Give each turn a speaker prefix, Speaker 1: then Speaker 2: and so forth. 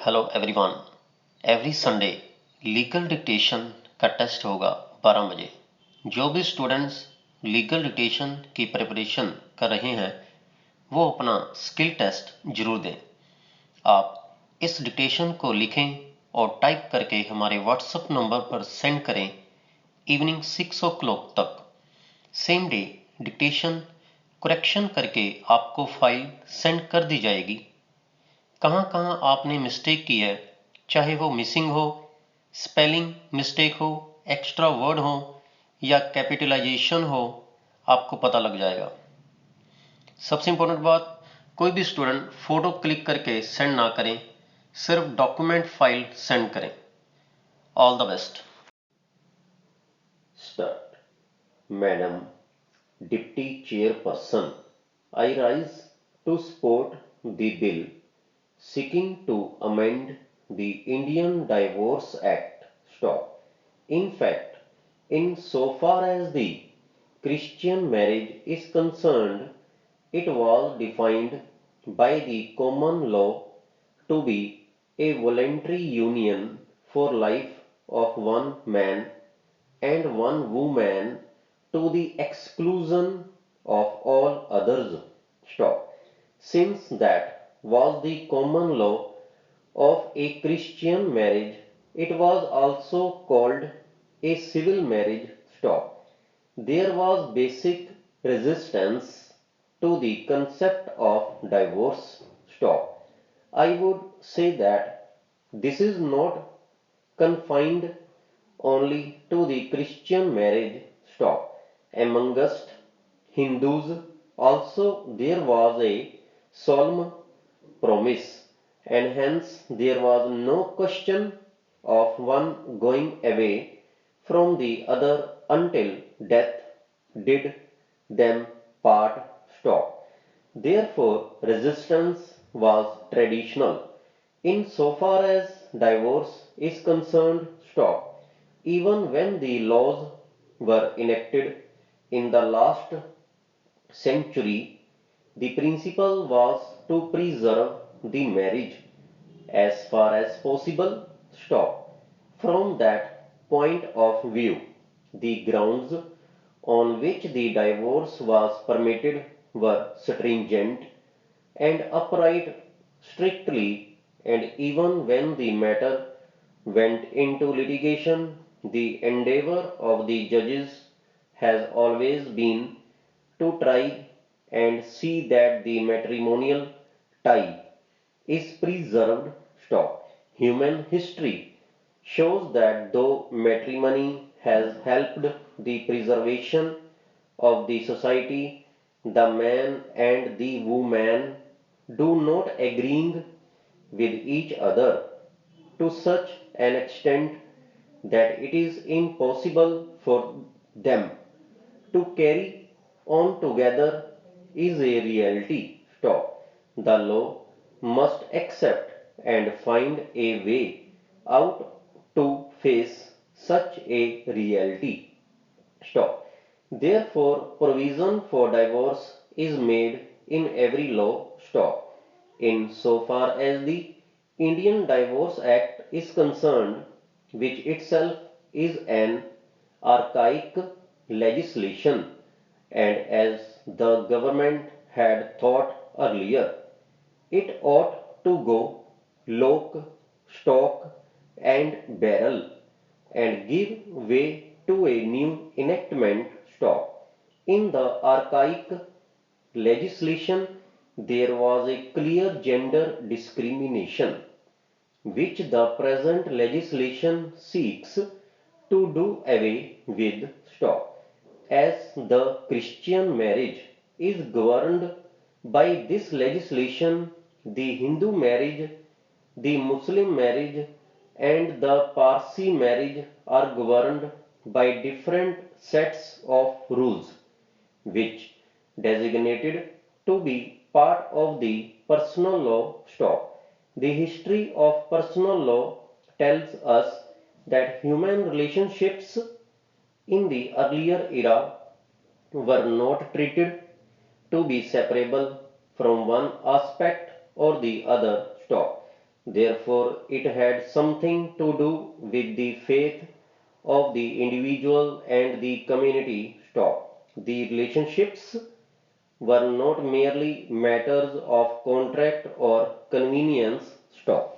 Speaker 1: Hello everyone. Every Sunday legal dictation का test होगा 12 बजे। जो भी स्टूडेंट्स लीगल डिक्टेशन की प्रिपरेशन कर रहे हैं वो अपना स्किल टेस्ट जरूर दें। आप इस डिक्टेशन को लिखें और टाइप करके हमारे व्हाट्सएप नंबर पर सेंड करें इवनिंग 6 o'clock तक। सेम डे डिक्टेशन करेक्शन करके आपको फाइल सेंड कर दी जाएगी। कहाँ कहाँ आपने मिस्टेक की है, चाहे वो मिसिंग हो, स्पेलिंग मिस्टेक हो, एक्स्ट्रा वर्ड हो या कैपिटलाइजेशन हो, आपको पता लग जाएगा। सबसे इंपॉर्टेंट बात, कोई भी स्टूडेंट फोटो क्लिक करके सेंड ना करें, सिर्फ डॉक्यूमेंट फाइल सेंड करें। All the best.
Speaker 2: Start. Madam, Deputy Chairperson, I rise to support the bill seeking to amend the Indian Divorce Act. Stop. In fact, in so far as the Christian marriage is concerned, it was defined by the common law to be a voluntary union for life of one man and one woman to the exclusion of all others. Stop. Since that was the common law of a Christian marriage, it was also called a civil marriage. Stop. There was basic resistance to the concept of divorce. Stop. I would say that this is not confined only to the Christian marriage. Stop. Amongst Hindus also there was a solemn promise, and hence there was no question of one going away from the other until death did them part. Stop. Therefore, resistance was traditional. In so far as divorce is concerned. Stop. Even when the laws were enacted in the last century, the principle was to preserve the marriage as far as possible. Stop. From that point of view, the grounds on which the divorce was permitted were stringent and upright strictly, and even when the matter went into litigation, the endeavor of the judges has always been to try and see that the matrimonial tie is preserved. Stop. Human history shows that though matrimony has helped the preservation of the society, the man and the woman do not agreeing with each other to such an extent that it is impossible for them to carry on together is a reality. Stop. The law must accept and find a way out to face such a reality. Stop. Therefore, provision for divorce is made in every law. Stop. In so far as the Indian Divorce Act is concerned, which itself is an archaic legislation, and as the government had thought earlier, it ought to go lock, stock, and barrel and give way to a new enactment. Stop. In the archaic legislation, there was a clear gender discrimination, which the present legislation seeks to do away with. Stop. As the Christian marriage is governed by this legislation, the Hindu marriage, the Muslim marriage, and the Parsi marriage are governed by different sets of rules, which designated to be part of the personal law. Stop. The history of personal law tells us that human relationships in the earlier era were not treated to be separable from one aspect or the other. Stop. Therefore, it had something to do with the faith of the individual and the community. Stop. The relationships were not merely matters of contract or convenience. Stop.